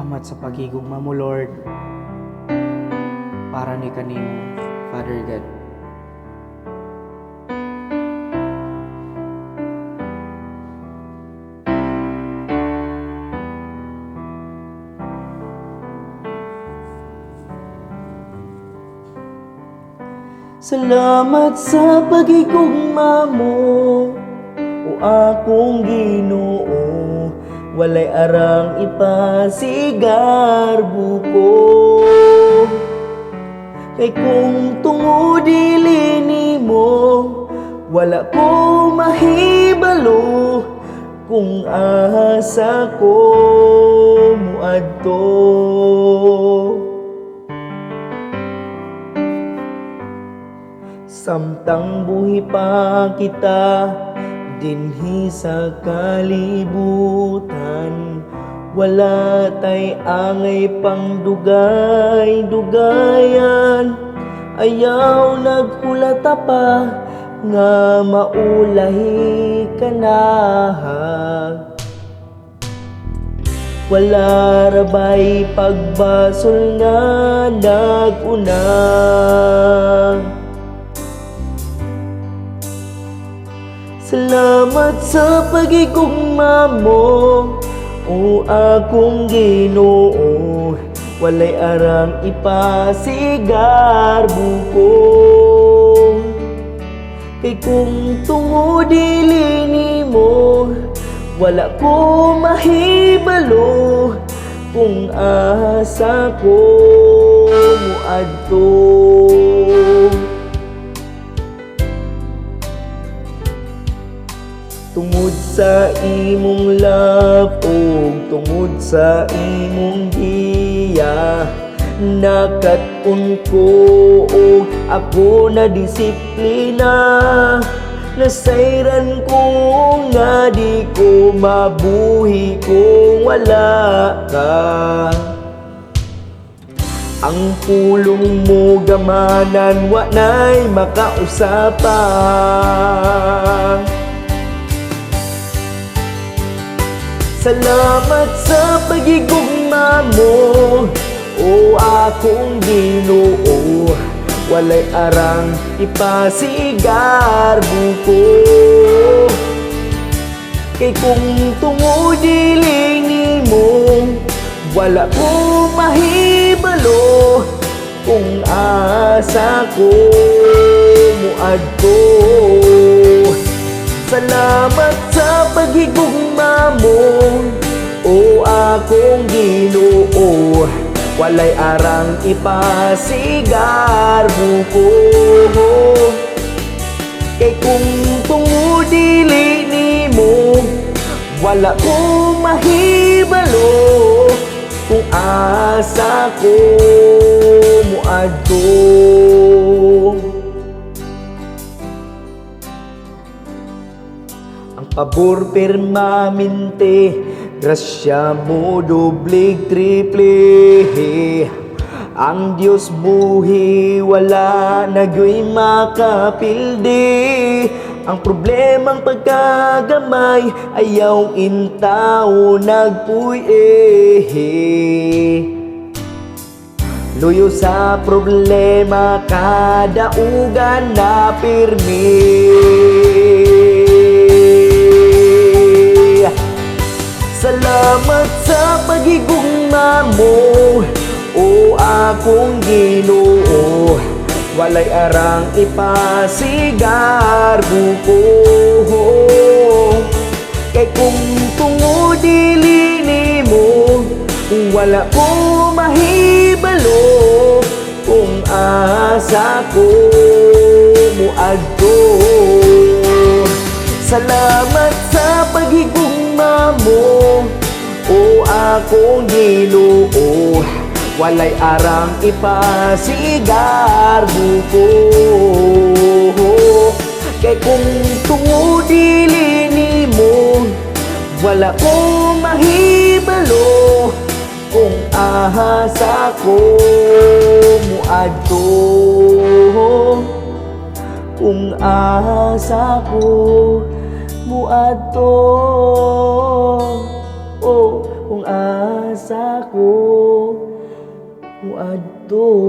Salamat sa pagigugma mo, Lord, para ni kanimo, Father God. Salamat sa pagigugma mo, o akong Ginoo, walay arang ipasigar buko. Kay kung tungod dili nimo, wala ko mahibalo, kung asa ko muadto. Samtang buhi pa kita dinhi sa kalibutan, wala tay angay pang dugay-dugayan. Ayaw naghulata pa nga maulahi ka na. Wala rabay pagbasol nga naguna. Salamat sa pagigugma mo, o akong Ginoo, walay arang ipasigar buko. Kay kung tungod dili nimo, wala ko mahibalo, kung asa ko muadto. Tungod sa imong love, o tungod sa imong giya, nakatun ko, o ako na disiplina. Nasayran ko nga di ko mabuhi kung wala ka. Ang pulong mo gamanan, wa na'y makausapan. Salamat sa pagigugma mo, o akong Ginoo, walay arang ipasigar buko. Kay kung tungod dili nimo, wala ko mahibalo, kung asa ko muadto. Salamat sa pagigugma mo, o akong Ginoo, walay arang ipasigar buko. Kay kung tungod dili nimo, wala ko mahibalo, kung asa ko muadto. Ang pabor permanente, grasya mo doblig triple. Ang Diyos buhi, wala nagyoy makapildi. Ang problemang pagkagamay, ayaw intaw nagpuy. Luyo sa problema, kadaugan na pirmi. Salamat sa pagigugma mo, o akong Ginoo, walay arang ipasigar buko. Kay kung tungod dili nimo, wala ko mahibalo, kung asa ko muadto. Salamat sa pagigugma mo, o akong Ginoo, walay arang ipasigar buko. Kay kung tungod dili nimo, wala ko mahibalo, kung asa ko muadto. Kung asa ko muadto, oh, kung asa ko mundo.